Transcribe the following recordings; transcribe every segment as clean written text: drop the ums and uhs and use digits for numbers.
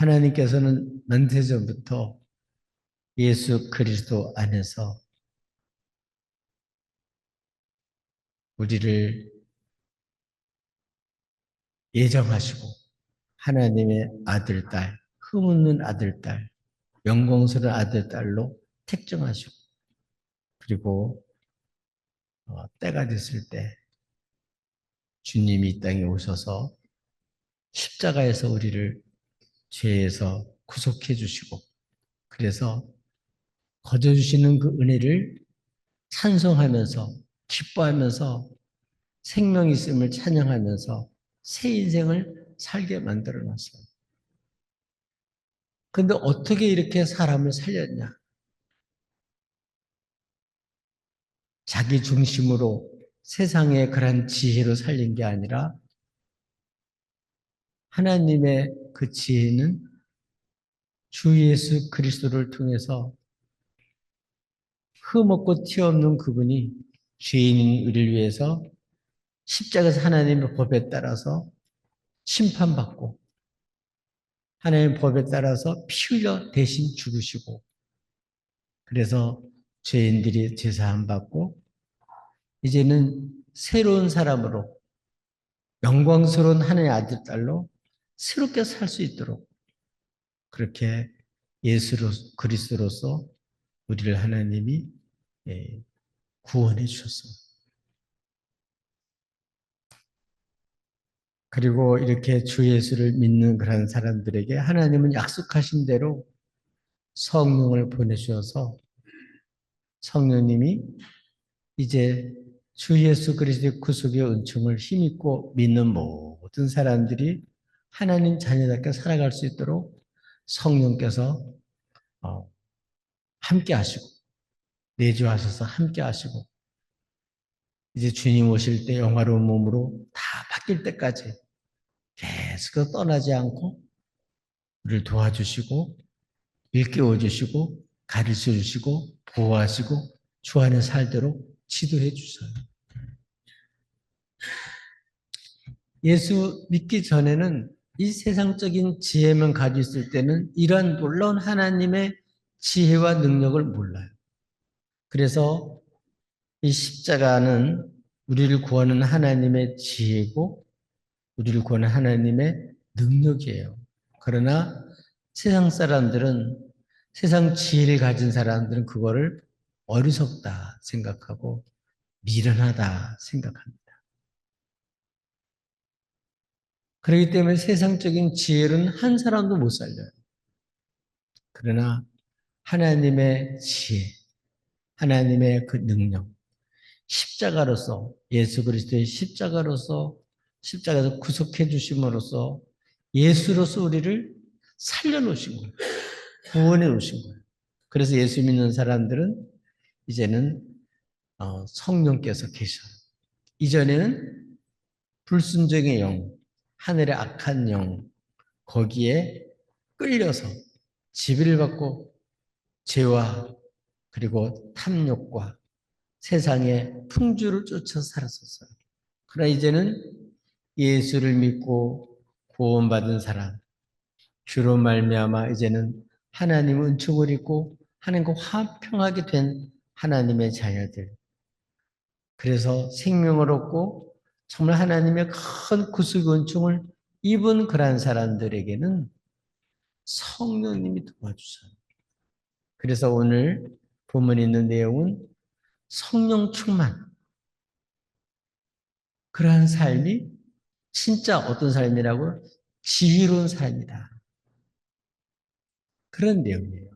하나님께서는 만세전부터 예수 그리스도 안에서 우리를 예정하시고 하나님의 아들, 딸, 흠없는 아들, 딸, 영광스러운 아들, 딸로 택정하시고 그리고 때가 됐을 때 주님이 이 땅에 오셔서 십자가에서 우리를 죄에서 구속해 주시고 그래서 거저 주시는 그 은혜를 찬송하면서 기뻐하면서 생명 있음을 찬양하면서 새 인생을 살게 만들어 놨어요. 근데 어떻게 이렇게 사람을 살렸냐? 자기 중심으로 세상의 그런 지혜로 살린 게 아니라 하나님의 그 지혜는 주 예수 그리스도를 통해서 흠없고 티 없는 그분이 죄인인 우리를 위해서 십자가에서 하나님의 법에 따라서 심판받고 하나님의 법에 따라서 피 흘려 대신 죽으시고 그래서 죄인들이 제사함 받고 이제는 새로운 사람으로 영광스러운 하나님의 아들 딸로 새롭게 살 수 있도록 그렇게 예수로 그리스도로서 우리를 하나님이 구원해 주셨습니다. 그리고 이렇게 주 예수를 믿는 그런 사람들에게 하나님은 약속하신 대로 성령을 보내주셔서 성령님이 이제 주 예수 그리스도의 구속의 은총을 힘입고 믿는 모든 사람들이 하나님 자녀답게 살아갈 수 있도록 성령께서 함께 하시고 내주하셔서 함께 하시고 이제 주님 오실 때 영화로운 몸으로 다 바뀔 때까지 계속 떠나지 않고 우리를 도와주시고 일깨워 주시고 가르쳐 주시고 보호하시고 주 안에 살도록 지도해 주셔요. 예수 믿기 전에는 이 세상적인 지혜만 가지고 있을 때는 이러한 놀라운 하나님의 지혜와 능력을 몰라요. 그래서 이 십자가는 우리를 구하는 하나님의 지혜고 우리를 구하는 하나님의 능력이에요. 그러나 세상 사람들은 세상 지혜를 가진 사람들은 그거를 어리석다 생각하고 미련하다 생각합니다. 그렇기 때문에 세상적인 지혜로는 한 사람도 못 살려요. 그러나 하나님의 지혜, 하나님의 그 능력, 십자가로서 예수 그리스도의 십자가로서 십자가에서 구속해 주심으로써 예수로서 우리를 살려놓으신 거예요. 구원해 놓으신 거예요. 그래서 예수 믿는 사람들은 이제는 성령께서 계셔요. 이전에는 불순종의 영, 하늘의 악한 영, 거기에 끌려서 지배를 받고 죄와 그리고 탐욕과 세상의 풍주를 쫓아 살았었어요. 그러나 이제는 예수를 믿고 구원받은 사람, 주로 말미암아 이제는 하나님 은총을 입고 하나님과 화평하게 된 하나님의 자녀들. 그래서 생명을 얻고 정말 하나님의 큰 구속 은총을 입은 그러한 사람들에게는 성령님이 도와주셔요. 그래서 오늘 본문에 있는 내용은 성령 충만. 그러한 삶이 진짜 어떤 삶이라고? 지혜로운 삶이다. 그런 내용이에요.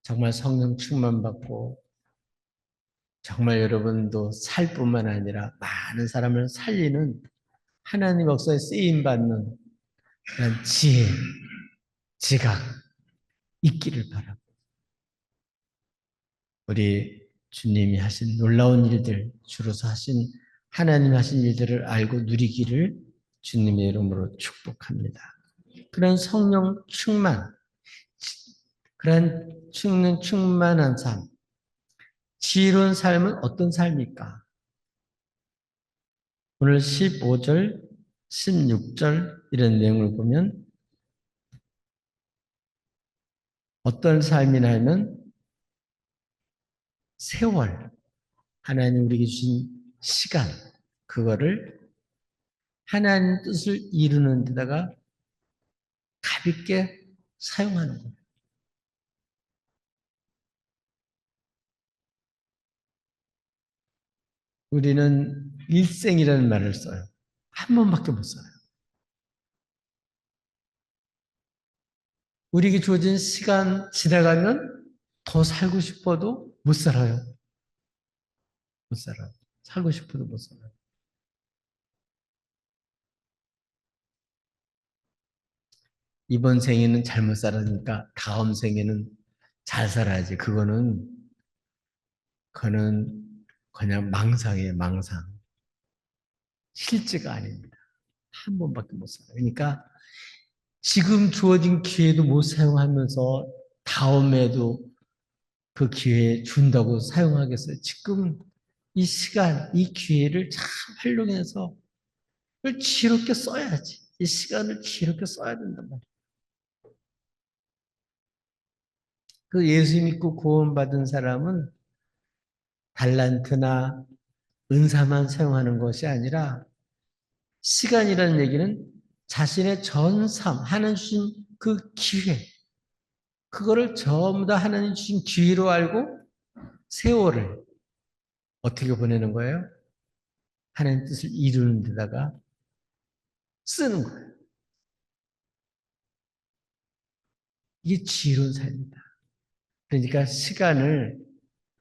정말 성령 충만받고 정말 여러분도 살 뿐만 아니라 많은 사람을 살리는 하나님 역사에 쓰임받는 그런 지혜, 지각 있기를 바라고 우리 주님이 하신 놀라운 일들, 주로서 하신 하나님 하신 일들을 알고 누리기를 주님의 이름으로 축복합니다. 그런 성령 충만, 그런 성령 충만한 삶, 지혜로운 삶은 어떤 삶일까? 오늘 15절, 16절 이런 내용을 보면 어떤 삶이냐면 세월, 하나님 우리에게 주신 시간, 그거를 하나님 뜻을 이루는 데다가 가볍게 사용하는 거예요. 우리는 일생이라는 말을 써요. 한 번밖에 못 써요. 우리에게 주어진 시간 지나가면 더 살고 싶어도 못 살아요. 못 살아요. 살고 싶어도 못 살아요. 이번 생에는 잘못 살았으니까 다음 생에는 잘 살아야지. 그거는 그냥 망상이에요, 망상. 실제가 아닙니다. 한 번밖에 못 살아요. 그러니까 지금 주어진 기회도 못 사용하면서 다음에도 그 기회 준다고 사용하겠어요. 지금 이 시간, 이 기회를 잘 활용해서 그걸 지혜롭게 써야지. 이 시간을 지혜롭게 써야 된단 말이에요. 그 예수 믿고 구원받은 사람은 달란트나 은사만 사용하는 것이 아니라 시간이라는 얘기는 자신의 전 삶, 하나님 주신 그 기회, 그거를 전부 다 하나님 주신 기회로 알고 세월을 어떻게 보내는 거예요? 하나님 뜻을 이루는 데다가 쓰는 거예요. 이게 지혜로운 삶이다. 그러니까 시간을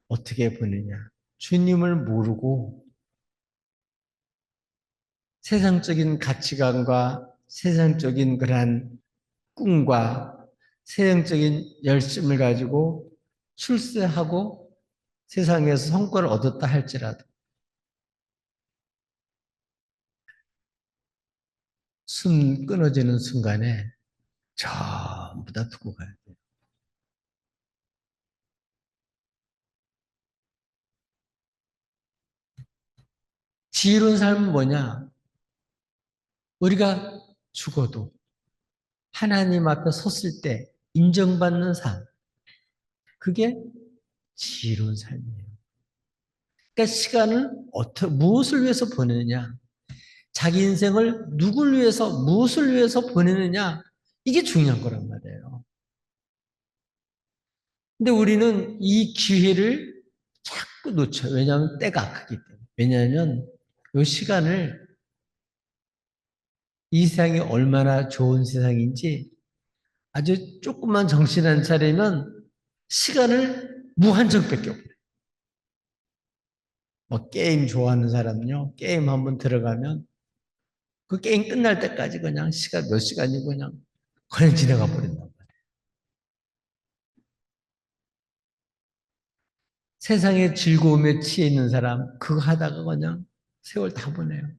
어떻게 보내냐. 주님을 모르고 세상적인 가치관과 세상적인 그러한 꿈과 세상적인 열심을 가지고 출세하고 세상에서 성과를 얻었다 할지라도 숨 끊어지는 순간에 전부 다 두고 가야 돼요. 지혜로운 삶은 뭐냐? 우리가 죽어도 하나님 앞에 섰을 때 인정받는 삶. 그게 지혜로운 삶이에요. 그러니까 시간을 무엇을 위해서 보내느냐? 자기 인생을 누굴 위해서, 무엇을 위해서 보내느냐? 이게 중요한 거란 말이에요. 근데 우리는 이 기회를 자꾸 놓쳐요. 왜냐하면 때가 크기 때문에. 왜냐하면 이 시간을 이 세상이 얼마나 좋은 세상인지 아주 조금만 정신 안 차리면 시간을 무한정 뺏겨버려요. 뭐 게임 좋아하는 사람은요. 게임 한번 들어가면 그 게임 끝날 때까지 그냥 시간 몇 시간이 그냥 지나가 버린단 말이에요. 세상의 즐거움에 취해 있는 사람 그거 하다가 그냥 세월 다 보내요.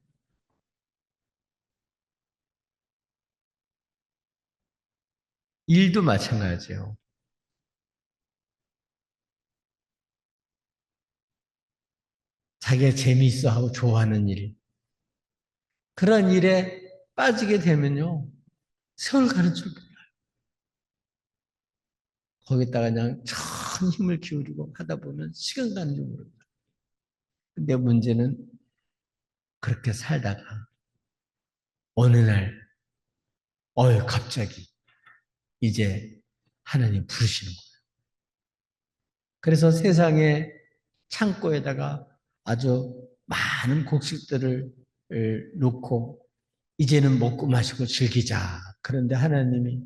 일도 마찬가지예요. 자기가 재미있어 하고 좋아하는 일. 그런 일에 빠지게 되면요. 세월 가는 줄 몰라요. 거기다가 그냥 천 힘을 기울이고 하다 보면 시간 가는 줄 모릅니다. 근데 문제는 그렇게 살다가 어느 날, 갑자기 이제 하나님 부르시는 거예요. 그래서 세상의 창고에다가 아주 많은 곡식들을 놓고 이제는 먹고 마시고 즐기자. 그런데 하나님이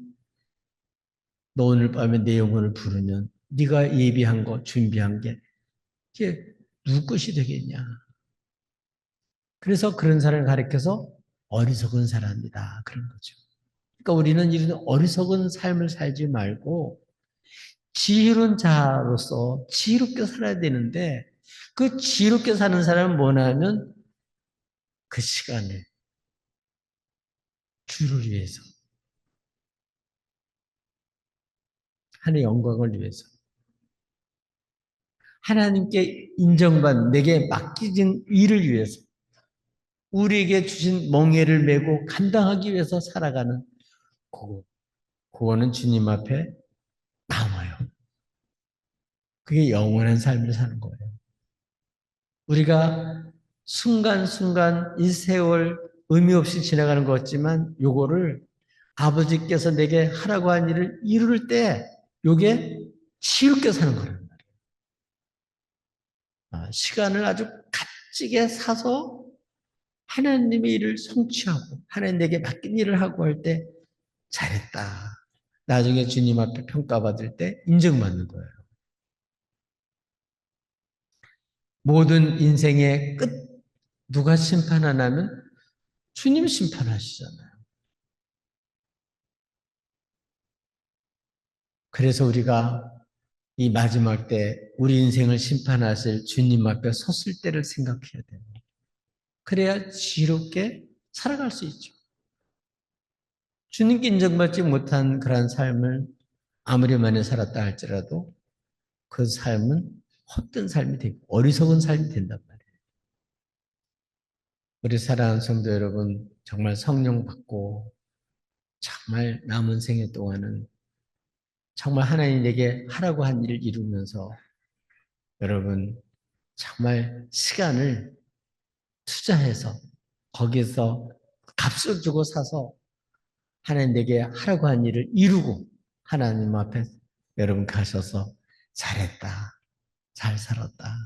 너 오늘 밤에 내 영혼을 부르면 네가 예비한 거, 준비한 게 이게 누구 것이 되겠냐. 그래서 그런 사람을 가리켜서 어리석은 사람이다. 그런 거죠. 그러니까 우리는 이런 어리석은 삶을 살지 말고 지혜로운 자로서 지혜롭게 살아야 되는데 그 지혜롭게 사는 사람은 뭐냐면 그 시간을 주를 위해서 하나님의 영광을 위해서 하나님께 인정받는 내게 맡기진 일을 위해서 우리에게 주신 멍에를 메고 감당하기 위해서 살아가는 그거. 그거는 주님 앞에 남아요. 그게 영원한 삶을 사는 거예요. 우리가 순간순간 이 세월 의미 없이 지나가는 것 같지만 요거를 아버지께서 내게 하라고 한 일을 이룰 때 요게 지읒게 사는 거란 말이에요. 시간을 아주 값지게 사서 하나님의 일을 성취하고 하나님 내게 맡긴 일을 하고 할 때 잘했다. 나중에 주님 앞에 평가받을 때 인정받는 거예요. 모든 인생의 끝 누가 심판하냐면 주님 심판하시잖아요. 그래서 우리가 이 마지막 때 우리 인생을 심판하실 주님 앞에 섰을 때를 생각해야 돼요. 그래야 지롭게 살아갈 수 있죠. 주님께 인정받지 못한 그러한 삶을 아무리 많이 살았다 할지라도 그 삶은 헛된 삶이 되고 어리석은 삶이 된단 말이에요. 우리 사랑하는 성도 여러분, 정말 성령 받고 정말 남은 생애 동안은 정말 하나님에게 하라고 한 일을 이루면서 여러분 정말 시간을 투자해서 거기서 값을 주고 사서 하나님 내게 하라고 한 일을 이루고 하나님 앞에 여러분 가셔서 잘했다, 잘 살았다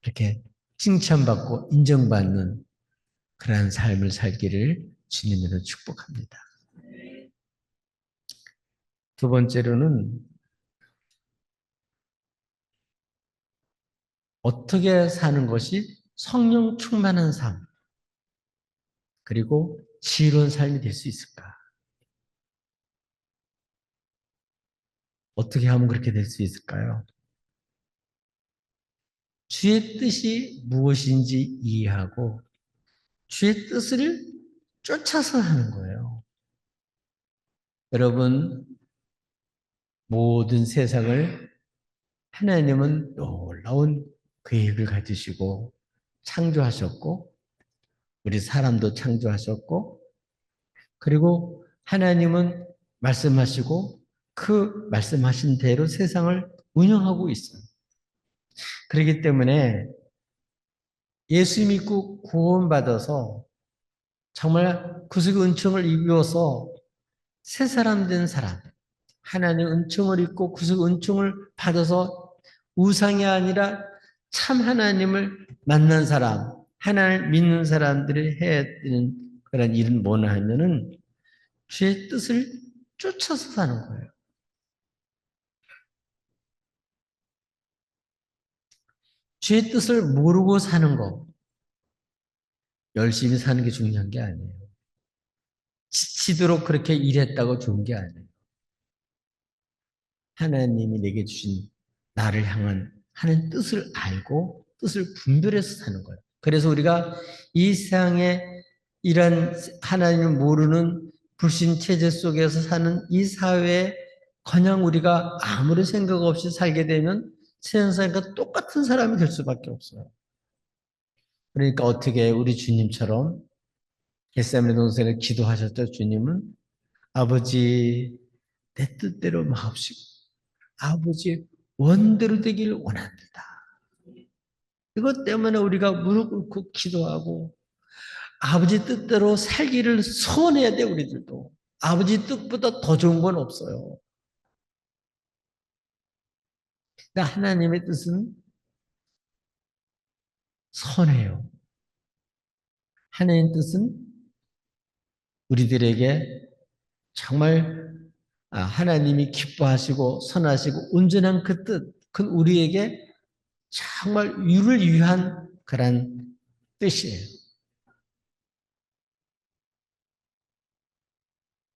이렇게 칭찬받고 인정받는 그러한 삶을 살기를 주님으로 축복합니다. 두 번째로는 어떻게 사는 것이 성령 충만한 삶 그리고 지혜로운 삶이 될 수 있을까? 어떻게 하면 그렇게 될 수 있을까요? 주의 뜻이 무엇인지 이해하고 주의 뜻을 쫓아서 하는 거예요. 여러분, 모든 세상을 하나님은 놀라운 계획을 가지시고 창조하셨고 우리 사람도 창조하셨고 그리고 하나님은 말씀하시고 그 말씀하신 대로 세상을 운영하고 있어요. 그렇기 때문에 예수 믿고 구원받아서 정말 구속의 은총을 입어서 새 사람 된 사람, 하나님의 은총을 입고 구속의 은총을 받아서 우상이 아니라 참 하나님을 만난 사람, 하나님을 믿는 사람들이 해야 되는 그런 일은 뭐냐 하면은 주의 뜻을 쫓아서 사는 거예요. 주의 뜻을 모르고 사는 거, 열심히 사는 게 중요한 게 아니에요. 지치도록 그렇게 일했다고 좋은 게 아니에요. 하나님이 내게 주신 나를 향한 하는 뜻을 알고 뜻을 분별해서 사는 거예요. 그래서 우리가 이 세상에 이런 하나님을 모르는 불신 체제 속에서 사는 이 사회에 그냥 우리가 아무런 생각 없이 살게 되면 세상 사람과 똑같은 사람이 될 수밖에 없어요. 그러니까 어떻게 우리 주님처럼 겟세마네 동산에 기도하셨죠. 주님은 아버지 내 뜻대로 마옵시고 아버지의 원대로 되기를 원합니다. 이것 때문에 우리가 무릎 꿇고 기도하고 아버지 뜻대로 살기를 소원해야 돼 우리들도. 아버지 뜻보다 더 좋은 건 없어요. 그러니까 하나님의 뜻은 선해요. 하나님의 뜻은 우리들에게 정말 하나님이 기뻐하시고 선하시고 온전한 그 뜻, 그건 우리에게 정말 유를 위한 그런 뜻이에요.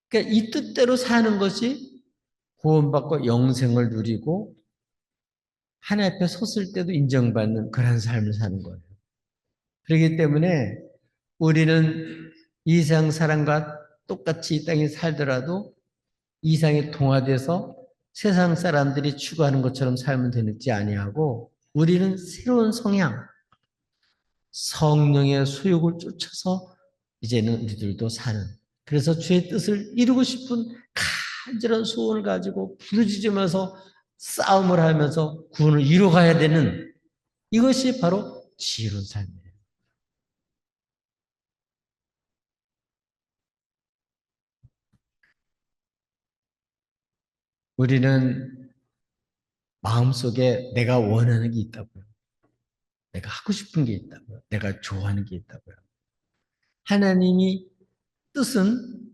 그러니까 이 뜻대로 사는 것이 구원받고 영생을 누리고 하나님 앞에 섰을 때도 인정받는 그런 삶을 사는 거예요. 그렇기 때문에 우리는 이 세상 사람과 똑같이 이 땅에 살더라도 이상에 동화돼서 세상 사람들이 추구하는 것처럼 살면 되는지 아니하고 우리는 새로운 성향, 성령의 소욕을 쫓아서 이제는 우리들도 사는 그래서 주의 뜻을 이루고 싶은 간절한 소원을 가지고 부르짖으면서 싸움을 하면서 구원을 이루어가야 되는 이것이 바로 지혜로운 삶이에요. 우리는 마음속에 내가 원하는 게 있다고요. 내가 하고 싶은 게 있다고요. 내가 좋아하는 게 있다고요. 하나님이 뜻은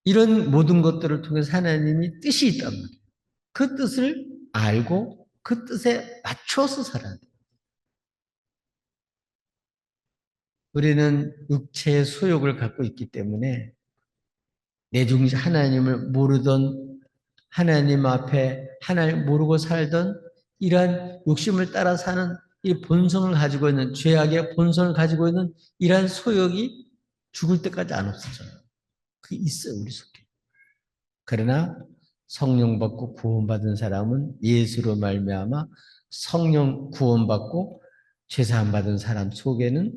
이런 모든 것들을 통해서 하나님이 뜻이 있단 말이에요. 그 뜻을 알고 그 뜻에 맞춰서 살아야 돼요. 우리는 육체의 소욕을 갖고 있기 때문에 내중시 하나님을 모르던 하나님 앞에 하나님 모르고 살던 이러한 욕심을 따라 사는 이 본성을 가지고 있는 죄악의 본성을 가지고 있는 이러한 소욕이 죽을 때까지 안 없어져요. 그게 있어요 우리 속에. 그러나 성령 받고 구원받은 사람은 예수로 말미암아 성령 구원받고 죄사함 받은 사람 속에는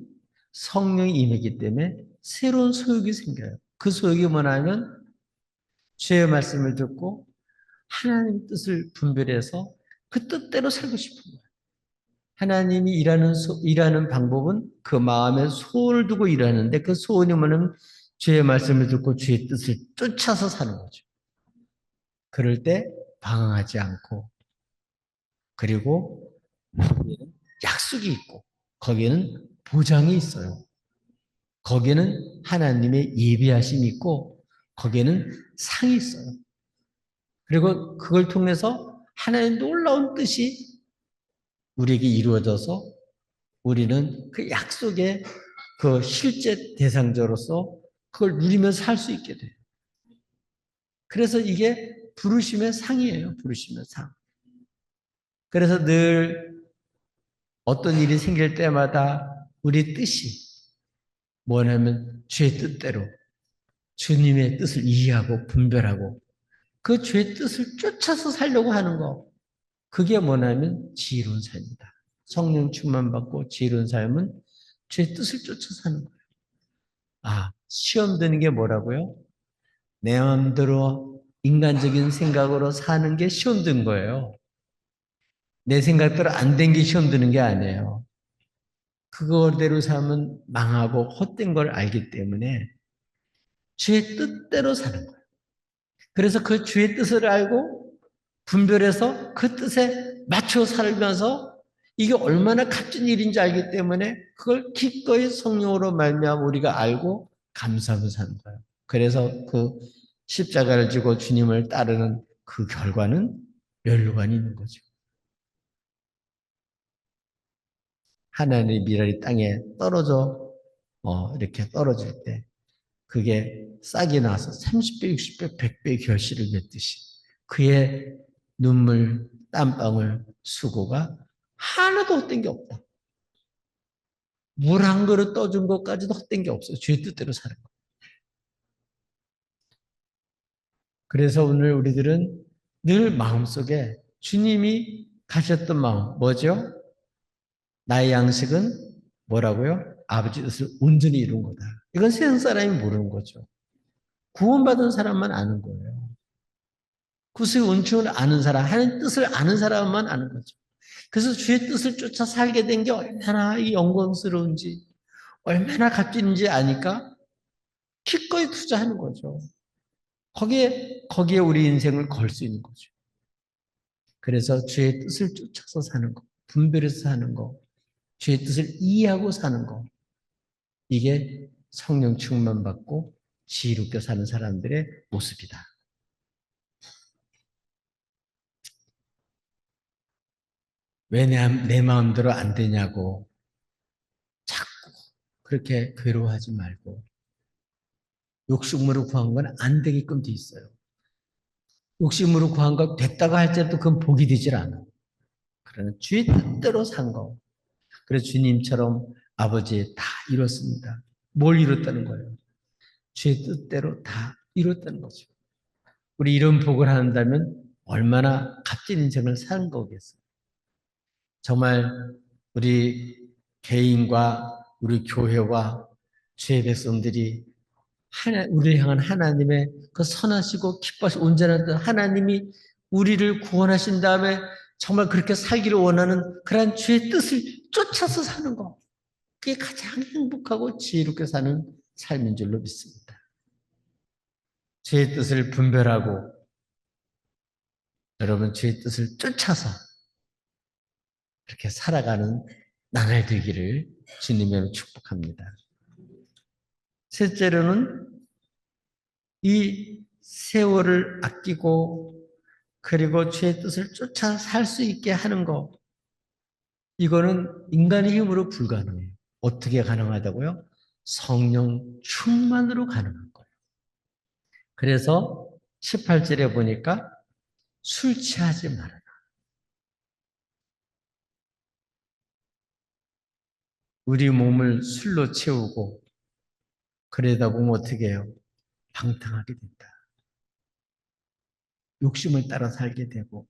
성령이 임했기 때문에 새로운 소욕이 생겨요. 그 소욕이 뭐냐면 주의 말씀을 듣고 하나님 뜻을 분별해서 그 뜻대로 살고 싶은 거예요. 하나님이 일하는 방법은 그 마음에 소원을 두고 일하는데 그 소원이 뭐냐면 주의 말씀을 듣고 주의 뜻을 쫓아서 사는 거죠. 그럴 때 방황하지 않고 그리고 거기에는 약속이 있고 거기에는 보장이 있어요. 거기에는 하나님의 예비하심이 있고 거기에는 상이 있어요. 그리고 그걸 통해서 하나님의 놀라운 뜻이 우리에게 이루어져서 우리는 그 약속의 그 실제 대상자로서 그걸 누리면서 살 수 있게 돼요. 그래서 이게 부르심의 상이에요. 부르심의 상. 그래서 늘 어떤 일이 생길 때마다 우리 뜻이 뭐냐면 주의 뜻대로 주님의 뜻을 이해하고 분별하고 그 주의 뜻을 쫓아서 살려고 하는 거. 그게 뭐냐면 지혜로운 삶이다. 성령 충만 받고 지혜로운 삶은 주의 뜻을 쫓아 사는 거예요. 아, 시험 드는 게 뭐라고요? 내 마음대로 인간적인 생각으로 사는 게 시험 든 거예요. 내 생각대로 안 된 게 시험 드는 게 아니에요. 그거대로 살면 망하고 헛된 걸 알기 때문에 주의 뜻대로 사는 거예요. 그래서 그 주의 뜻을 알고 분별해서 그 뜻에 맞춰 살면서 이게 얼마나 값진 일인지 알기 때문에 그걸 기꺼이 성령으로 말미암아 우리가 알고 감사하며 사는 거예요. 그래서 그 십자가를 지고 주님을 따르는 그 결과는 멸류관이 있는 거죠. 하나님의 미랄이 땅에 떨어져 이렇게 떨어질 때 그게 싹이 나서 30배, 60배, 100배 결실을 맺듯이 그의 눈물, 땀방울, 수고가 하나도 헛된 게 없다. 물 한 그릇 떠준 것까지도 헛된 게 없어요. 주의 뜻대로 사는 거. 그래서 오늘 우리들은 늘 마음속에 주님이 가셨던 마음, 뭐죠? 나의 양식은 뭐라고요? 아버지 뜻을 온전히 이룬 거다. 이건 세상 사람이 모르는 거죠. 구원받은 사람만 아는 거예요. 구속의 은총을 아는 사람, 하나님 뜻을 아는 사람만 아는 거죠. 그래서 주의 뜻을 쫓아 살게 된 게 얼마나 이 영광스러운지, 얼마나 값진지 아니까 기꺼이 투자하는 거죠. 거기에 우리 인생을 걸 수 있는 거죠. 그래서 주의 뜻을 쫓아서 사는 거, 분별해서 사는 거, 주의 뜻을 이해하고 사는 거, 이게 성령 충만 받고 지혜롭게 사는 사람들의 모습이다. 왜 내 마음대로 안 되냐고 자꾸 그렇게 괴로워하지 말고 욕심으로 구한 건 안 되게끔 돼 있어요. 욕심으로 구한 거 됐다고 할지라도 그건 복이 되질 않아. 그러나 주의 뜻대로 산 거. 그래서 주님처럼 아버지 다 이뤘습니다. 뭘 이뤘다는 거예요? 주의 뜻대로 다 이뤘다는 거죠. 우리 이런 복을 한다면 얼마나 값진 인생을 사는 거겠어요. 정말 우리 개인과 우리 교회와 주의 백성들이 우리를 향한 하나님의 그 선하시고 기뻐하시고 온전한 뜻, 하나님이 우리를 구원하신 다음에 정말 그렇게 살기를 원하는 그러한 주의 뜻을 쫓아서 사는 거. 그게 가장 행복하고 지혜롭게 사는 삶인 줄로 믿습니다. 주의 뜻을 분별하고 여러분 주의 뜻을 쫓아서 그렇게 살아가는 나날 되기를 주님의 축복합니다. 셋째로는 이 세월을 아끼고 그리고 주의 뜻을 쫓아 살 수 있게 하는 것. 이거는 인간의 힘으로 불가능해요. 어떻게 가능하다고요? 성령 충만으로 가능한 거예요. 그래서 18절에 보니까 술 취하지 말아라. 우리 몸을 술로 채우고 그러다 보면 어떻게 해요? 방탕하게 된다. 욕심을 따라 살게 되고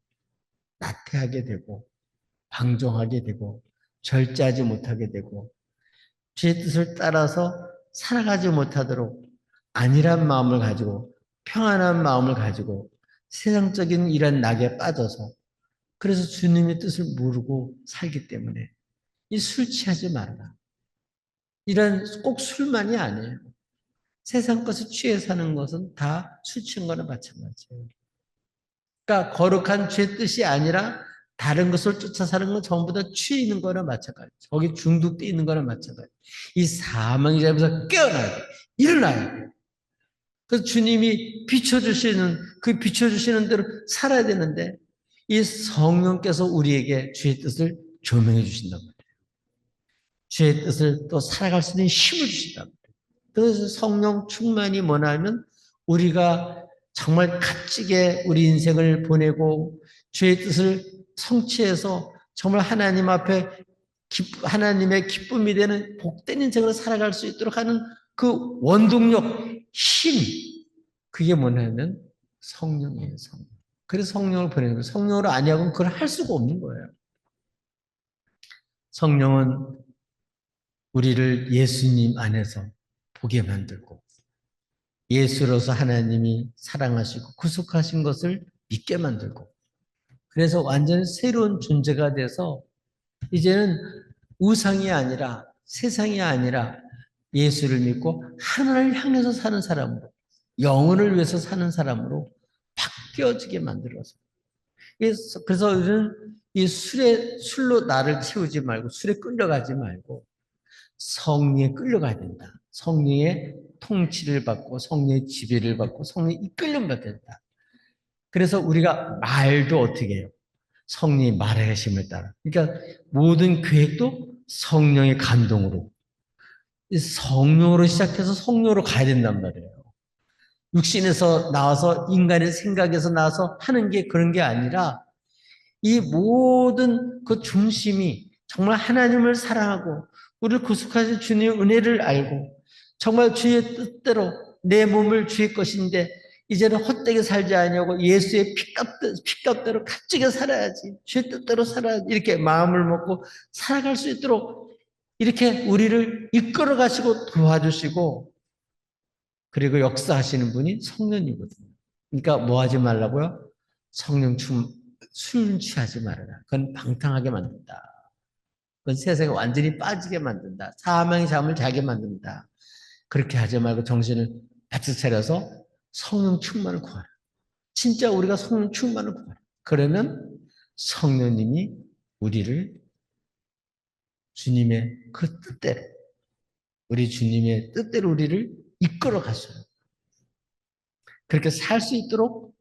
나태하게 되고 방종하게 되고 절제하지 못하게 되고 주의 뜻을 따라서 살아가지 못하도록 안일한 마음을 가지고 평안한 마음을 가지고 세상적인 이런 낙에 빠져서 그래서 주님의 뜻을 모르고 살기 때문에 이 술 취하지 말아라. 이런 꼭 술만이 아니에요. 세상 것을 취해 사는 것은 다 술 취한 거나 마찬가지예요. 그러니까 거룩한 죄 뜻이 아니라 다른 것을 쫓아 사는 건 전부 다 취해 있는 거나 마찬가지. 거기 중독돼 있는 거나 마찬가지. 이 사망의 잠에서 깨어나야 돼. 일어나야 돼. 그래서 주님이 비춰주시는 그 비춰주시는 대로 살아야 되는데 이 성령께서 우리에게 주의 뜻을 조명해 주신단 말이에요. 주의 뜻을 또 살아갈 수 있는 힘을 주신단 말이에요. 그래서 성령 충만이 뭐냐면 우리가 정말 값지게 우리 인생을 보내고 주의 뜻을 성취해서 정말 하나님 앞에 하나님의 기쁨이 되는 복된 인생으로 살아갈 수 있도록 하는 그 원동력, 힘, 그게 뭐냐면 성령이에요, 성령. 그래서 성령을 보내는 거예요. 성령으로 아니하고는 그걸 할 수가 없는 거예요. 성령은 우리를 예수님 안에서 보게 만들고 예수로서 하나님이 사랑하시고 구속하신 것을 믿게 만들고 그래서 완전히 새로운 존재가 돼서 이제는 우상이 아니라 세상이 아니라 예수를 믿고 하나님을 향해서 사는 사람으로 영혼을 위해서 사는 사람으로 바뀌어지게 만들어서 그래서 우리는 이 술로 나를 채우지 말고 술에 끌려가지 말고 성령에 끌려가야 된다. 성령의 통치를 받고 성령의 지배를 받고 성령의 이끌림 받아야 된다. 그래서 우리가 말도 어떻게 해요? 성령이 말의 힘을 따라. 그러니까 모든 계획도 성령의 감동으로 성령으로 시작해서 성령으로 가야 된단 말이에요. 육신에서 나와서 인간의 생각에서 나와서 하는 게 그런 게 아니라 이 모든 그 중심이 정말 하나님을 사랑하고 우리를 구속하신 주님의 은혜를 알고 정말 주의 뜻대로 내 몸을 주의 것인데 이제는 헛되게 살지 아니하고 예수의 피값대로 값지게 살아야지 주의 뜻대로 살아야지 이렇게 마음을 먹고 살아갈 수 있도록 이렇게 우리를 이끌어 가시고 도와주시고 그리고 역사하시는 분이 성령이거든요. 그러니까 뭐 하지 말라고요? 성령 술 취하지 말아라. 그건 방탕하게 만든다. 그건 세상에 완전히 빠지게 만든다. 사망의 잠을 자게 만든다. 그렇게 하지 말고 정신을 바짝 차려서 성령 충만을 구하라. 진짜 우리가 성령 충만을 구하라. 그러면 성령님이 우리를 주님의 그 뜻대로 우리 주님의 뜻대로 우리를 이끌어 가셔요. 그렇게 살 수 있도록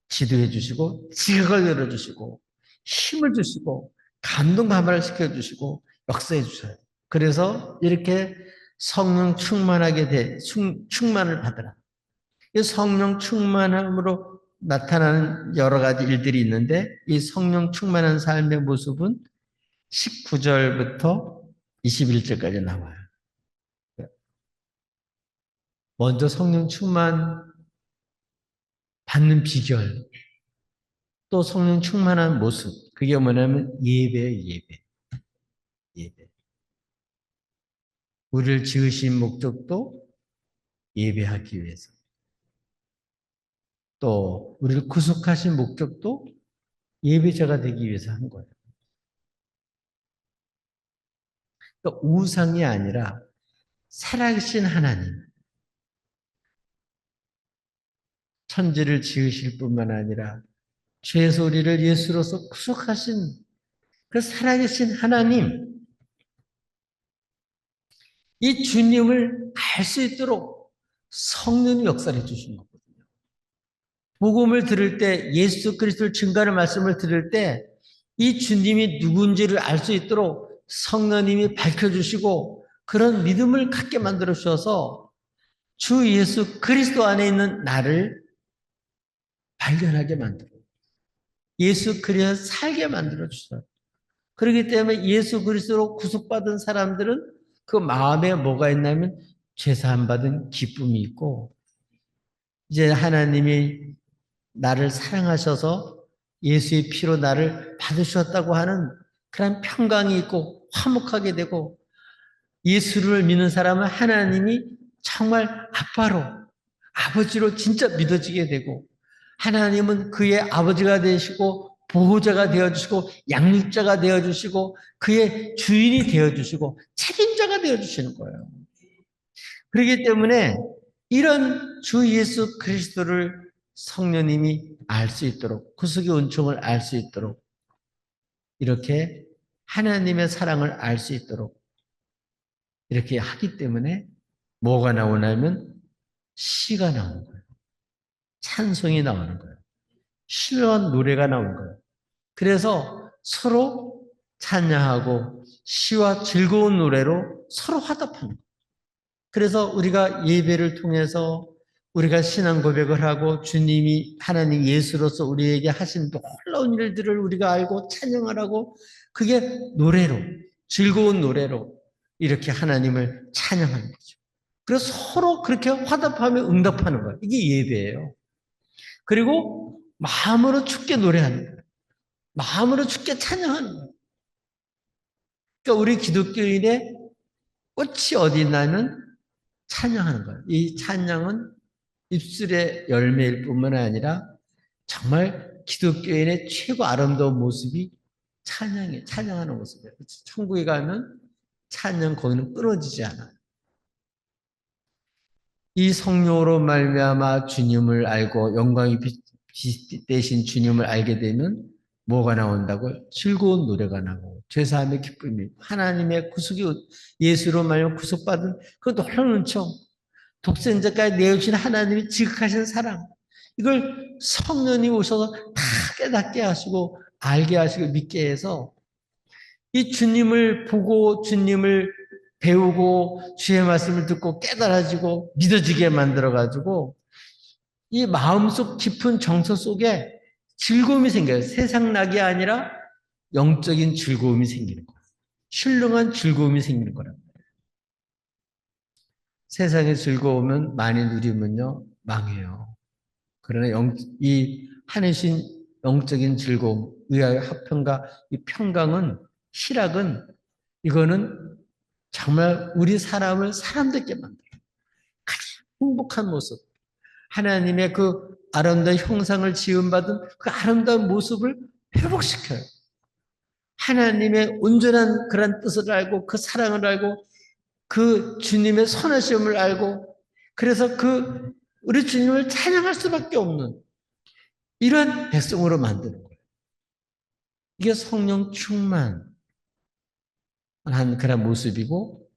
지도해 주시고 지각을 열어주시고 힘을 주시고 감동 감화를 시켜주시고 역사해 주셔요. 그래서 이렇게 성령 충만을 받으라. 이 성령 충만함으로 나타나는 여러 가지 일들이 있는데 이 성령 충만한 삶의 모습은 19절부터 21절까지 나와요. 먼저 성령 충만 받는 비결, 또 성령 충만한 모습. 그게 뭐냐면 예배예요, 예배. 예배. 우리를 지으신 목적도 예배하기 위해서. 또 우리를 구속하신 목적도 예배자가 되기 위해서 한 거예요. 그러니까 우상이 아니라 살아계신 하나님, 천지를 지으실 뿐만 아니라 죄에서 우리를 예수로서 구속하신 그 살아계신 하나님, 이 주님을 알 수 있도록 성령이 역사해 주신 거거든요. 복음을 들을 때, 예수 그리스도를 증거하는 말씀을 들을 때 이 주님이 누군지를 알 수 있도록 성령님이 밝혀주시고 그런 믿음을 갖게 만들어 주셔서 주 예수 그리스도 안에 있는 나를 발견하게 만들어 예수 그리스도 살게 만들어 주셔요. 그렇기 때문에 예수 그리스도로 구속받은 사람들은 그 마음에 뭐가 있냐면 죄사함 받은 기쁨이 있고 이제 하나님이 나를 사랑하셔서 예수의 피로 나를 받으셨다고 하는 그런 평강이 있고 화목하게 되고 예수를 믿는 사람은 하나님이 정말 아빠로 아버지로 진짜 믿어지게 되고 하나님은 그의 아버지가 되시고 보호자가 되어주시고 양육자가 되어주시고 그의 주인이 되어주시고 책임자가 되어주시는 거예요. 그렇기 때문에 이런 주 예수 그리스도를 성령님이 알 수 있도록 구속의 은총을 알 수 있도록 이렇게 하나님의 사랑을 알 수 있도록 이렇게 하기 때문에 뭐가 나오냐면 시가 나오는 거예요. 찬송이 나오는 거예요. 신령한 노래가 나오는 거예요. 그래서 서로 찬양하고 시와 즐거운 노래로 서로 화답하는 거예요. 그래서 우리가 예배를 통해서 우리가 신앙 고백을 하고 주님이 하나님 예수로서 우리에게 하신 놀라운 일들을 우리가 알고 찬양하라고 그게 노래로 즐거운 노래로 이렇게 하나님을 찬양하는 거죠. 그래서 서로 그렇게 화답하며 응답하는 거예요. 이게 예배예요. 그리고 마음으로 주께 노래하는 거예요. 마음으로 주께 찬양하는 거예요. 그러니까 우리 기독교인의 꽃이 어디 있냐면 찬양하는 거예요. 이 찬양은 입술의 열매일 뿐만 아니라 정말 기독교인의 최고 아름다운 모습이 찬양이에요. 찬양하는 모습이에요. 천국에 가면 찬양 거기는 끊어지지 않아요. 이 성령으로 말미암아 주님을 알고 영광이 되신 주님을 알게 되면 뭐가 나온다고? 즐거운 노래가 나고 죄사함의 기쁨이 하나님의 구속이 예수로 말미암아 구속받은 그 놀라운 은총 독생자까지 내어주신 하나님이 지극하신 사랑 이걸 성령이 오셔서 다 깨닫게 하시고 알게 하시고 믿게 해서 이 주님을 보고 주님을 배우고 주의 말씀을 듣고 깨달아지고 믿어지게 만들어가지고 이 마음속 깊은 정서 속에 즐거움이 생겨요. 세상 낙이 아니라 영적인 즐거움이 생기는 거예요. 신령한 즐거움이 생기는 거라고. 세상의 즐거움은 많이 누리면요 망해요. 그러나 이 하늘신 영적인 즐거움, 의아의 화평과 이 평강은 희락은 이거는 정말 우리 사람을 사람답게 만들어요. 가장 행복한 모습, 하나님의 그 아름다운 형상을 지음받은 그 아름다운 모습을 회복시켜요. 하나님의 온전한 그런 뜻을 알고 그 사랑을 알고 그 주님의 선하심을 알고 그래서 그 우리 주님을 찬양할 수밖에 없는 이런 백성으로 만드는 거예요. 이게 성령 충만한 그런 모습이고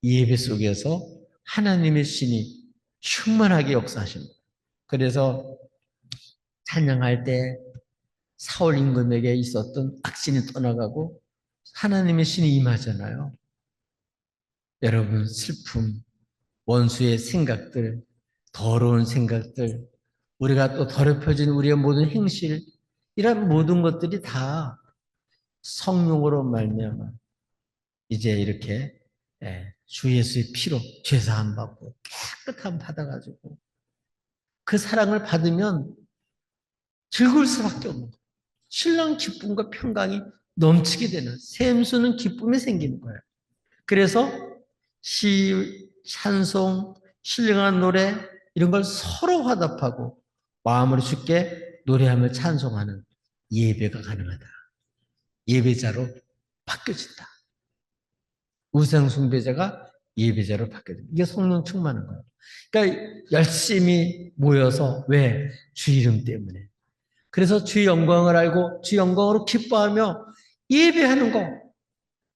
예배 속에서 하나님의 신이 충만하게 역사하십니다. 그래서 찬양할 때 사울 임금에게 있었던 악신이 떠나가고 하나님의 신이 임하잖아요. 여러분 슬픔, 원수의 생각들, 더러운 생각들, 우리가 또 더럽혀진 우리의 모든 행실 이런 모든 것들이 다 성령으로 말미암아 이제 이렇게 주 예수의 피로 죄사함 받고 깨끗함 받아가지고 그 사랑을 받으면 즐거울 수밖에 없는 거예요. 신랑 기쁨과 평강이 넘치게 되는 샘수는 기쁨이 생기는 거예요. 그래서 시, 찬송, 신령한 노래 이런 걸 서로 화답하고 마음으로 주께 노래하며 찬송하는 예배가 가능하다. 예배자로 바뀌어진다. 우상 숭배자가 예배자로 바뀌어진다. 이게 성령 충만한 거예요. 그러니까 열심히 모여서 왜? 주 이름 때문에. 그래서 주 영광을 알고 주 영광으로 기뻐하며 예배하는 거.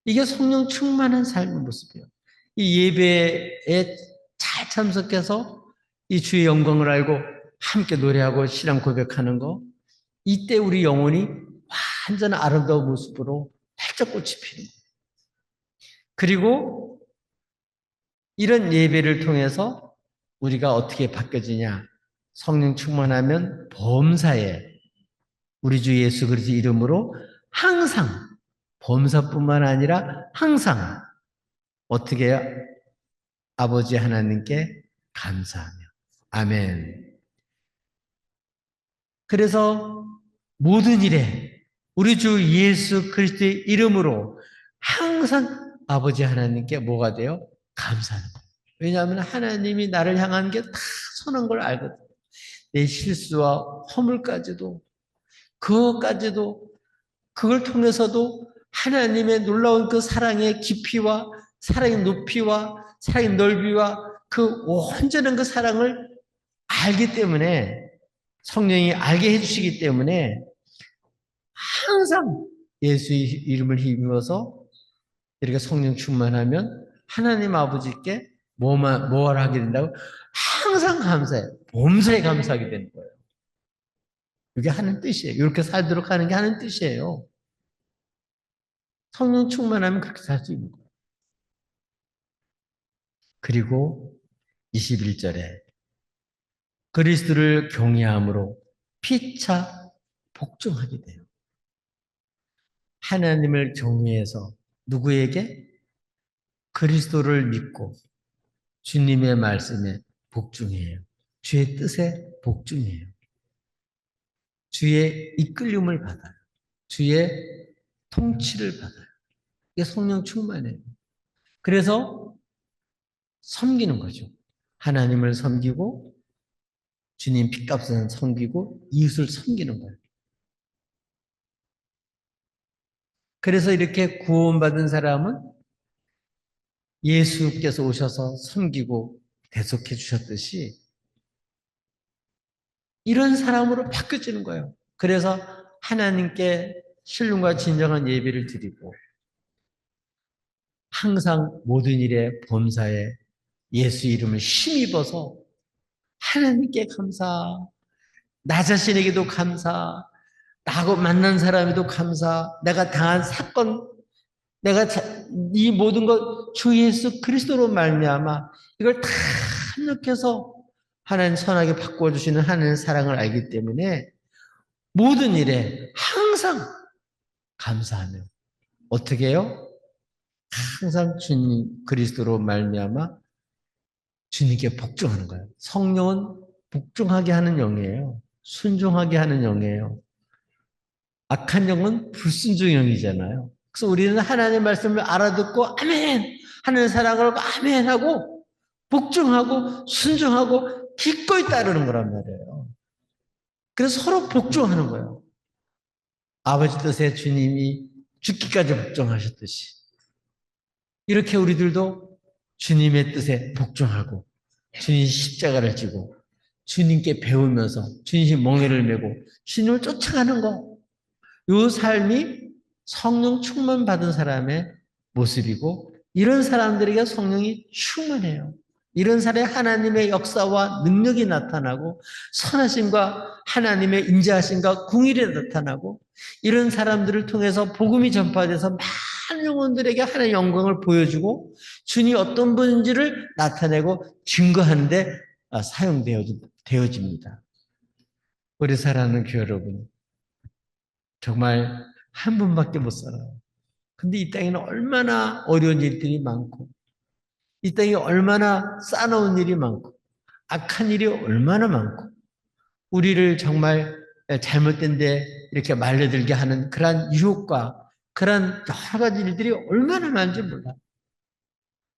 이게 성령 충만한 삶의 모습이에요. 이 예배에 잘 참석해서 이 주의 영광을 알고 함께 노래하고 신앙 고백하는 거. 이때 우리 영혼이 완전 아름다운 모습으로 활짝 꽃이 피는 거예요. 그리고 이런 예배를 통해서 우리가 어떻게 바뀌어지냐. 성령 충만하면 범사에 우리 주 예수 그리스도 이름으로 항상 범사뿐만 아니라 항상 어떻게 해요? 아버지 하나님께 감사하며. 아멘. 그래서 모든 일에 우리 주 예수 그리스도의 이름으로 항상 아버지 하나님께 뭐가 돼요? 감사하는 거예요. 왜냐하면 하나님이 나를 향한 게 다 선한 걸 알거든. 내 실수와 허물까지도 그것까지도 그걸 통해서도 하나님의 놀라운 그 사랑의 깊이와 사랑의 높이와 사랑의 넓이와 그 온전한 그 사랑을 알기 때문에 성령이 알게 해주시기 때문에 항상 예수의 이름을 힘입어서 이렇게 성령 충만하면 하나님 아버지께 뭘 하게 된다고? 항상 감사해요. 범사에 감사하게 되는 거예요. 이게 하는 뜻이에요. 이렇게 살도록 하는 게 하는 뜻이에요. 성령 충만하면 그렇게 살 수 있는 거예요. 그리고 21절에 그리스도를 경외함으로 피차 복종하게 돼요. 하나님을 경외해서 누구에게? 그리스도를 믿고 주님의 말씀에 복종해요. 주의 뜻에 복종해요. 주의 이끌림을 받아요. 주의 통치를 받아요. 이게 성령 충만해요. 그래서 섬기는 거죠. 하나님을 섬기고 주님 핏값은 섬기고 이웃을 섬기는 거예요. 그래서 이렇게 구원받은 사람은 예수께서 오셔서 섬기고 대속해 주셨듯이 이런 사람으로 바뀌어지는 거예요. 그래서 하나님께 신령과 진정한 예배를 드리고 항상 모든 일에 범사에 예수 이름을 힘입어서 하나님께 감사, 나 자신에게도 감사, 나하고 만난 사람에도 감사, 내가 당한 사건, 이 모든 것 주 예수 그리스도로 말미암아 이걸 다 합력해서 하나님 선하게 바꾸어 주시는 하나님의 사랑을 알기 때문에 모든 일에 항상 감사하며 어떻게 해요? 항상 주님 그리스도로 말미암아 주님께 복종하는 거예요. 성령은 복종하게 하는 영이에요. 순종하게 하는 영이에요. 악한 영은 불순종 영이잖아요. 그래서 우리는 하나님의 말씀을 알아듣고 아멘 하는 사랑을 아멘 하고 복종하고 순종하고 기꺼이 따르는 거란 말이에요. 그래서 서로 복종하는 거예요. 아버지 뜻에 주님이 죽기까지 복종하셨듯이 이렇게 우리들도 주님의 뜻에 복종하고 주님 십자가를 지고 주님께 배우면서 주님 멍에를 메고 주님을 쫓아가는 거. 이 삶이 성령 충만 받은 사람의 모습이고 이런 사람들에게 성령이 충만해요. 이런 사람의 하나님의 역사와 능력이 나타나고 선하심과 하나님의 인자하심과 궁일이 나타나고 이런 사람들을 통해서 복음이 전파돼서 많은 영혼들에게 하나님의 영광을 보여주고 주님이 어떤 분인지를 나타내고 증거하는데 사용되어집니다. 우리 사랑하는 교회 여러분, 정말 한 분밖에 못 살아요. 근데 이 땅에는 얼마나 어려운 일들이 많고 이 땅에 얼마나 싸놓은 일이 많고 악한 일이 얼마나 많고 우리를 정말 잘못된 데 이렇게 말려들게 하는 그러한 유혹과 그러한 여러 가지 일들이 얼마나 많은지 몰라.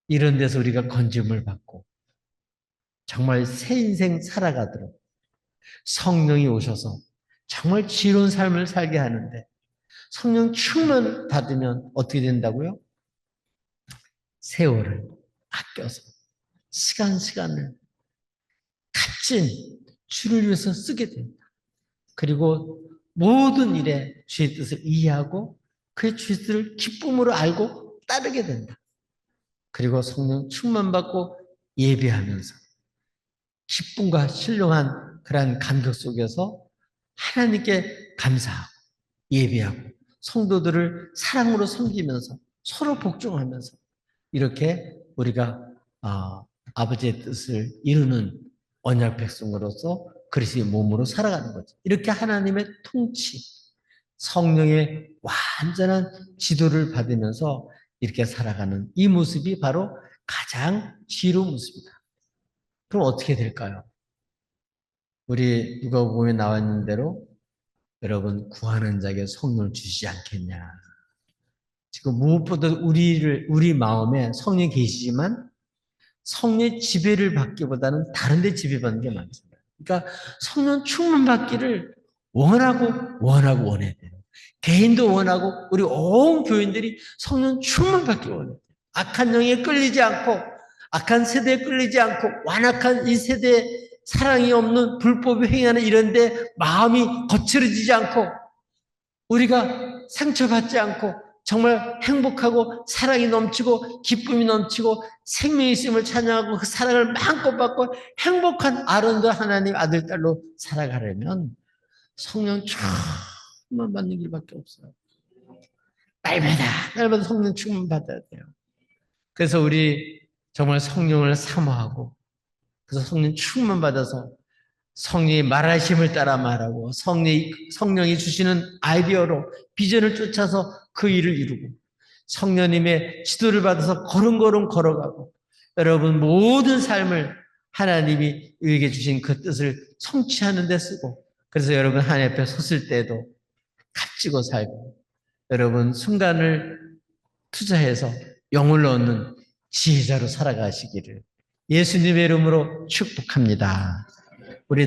이런 데서 우리가 건짐을 받고 정말 새 인생 살아가도록 성령이 오셔서 정말 지혜로운 삶을 살게 하는데, 성령 충만 받으면 어떻게 된다고요? 세월을 아껴서 시간을 값진 주를 위해서 쓰게 됩니다. 그리고 모든 일에 주의 뜻을 이해하고 그의 주의 뜻을 기쁨으로 알고 따르게 된다. 그리고 성령 충만받고 예배하면서 기쁨과 신령한 그러한 감격 속에서 하나님께 감사하고 예배하고 성도들을 사랑으로 섬기면서 서로 복종하면서 이렇게 우리가 아버지의 뜻을 이루는 언약 백성으로서 그리스도의 몸으로 살아가는 거죠. 이렇게 하나님의 통치, 성령의 완전한 지도를 받으면서 이렇게 살아가는 이 모습이 바로 가장 지혜로운 모습이다. 그럼 어떻게 될까요? 우리 누가복음에 나와 있는 대로 여러분 구하는 자에게 성령을 주시지 않겠냐. 지금 무엇보다 우리 마음에 성령이 계시지만 성령의 지배를 받기보다는 다른 데 지배받는 게 많습니다. 그러니까 성령 충만 받기를 원해야 돼요. 개인도 원하고 우리 온 교인들이 성령 충만 받기 원해요. 악한 영에 끌리지 않고 악한 세대에 끌리지 않고 완악한 이 세대에 사랑이 없는 불법이 행하는 이런 데 마음이 거칠어지지 않고 우리가 상처받지 않고 정말 행복하고 사랑이 넘치고 기쁨이 넘치고 생명이 있음을 찬양하고 그 사랑을 마음껏 받고 행복한 아름다운 하나님 아들 딸로 살아가려면 성령 충만 받는 길밖에 없어요. 날마다 성령 충만 받아야 돼요. 그래서 우리 정말 성령을 사모하고 그래서 성령 충만 받아서 성령의 말하심을 따라 말하고 성령이 주시는 아이디어로 비전을 쫓아서 그 일을 이루고 성령님의 지도를 받아서 걸음걸음 걸어가고 여러분 모든 삶을 하나님이 우리에게 주신 그 뜻을 성취하는 데 쓰고 그래서 여러분 하나님 앞에 섰을 때도 값지고 살고 여러분 순간을 투자해서 영을 얻는 지혜자로 살아가시기를 예수님의 이름으로 축복합니다.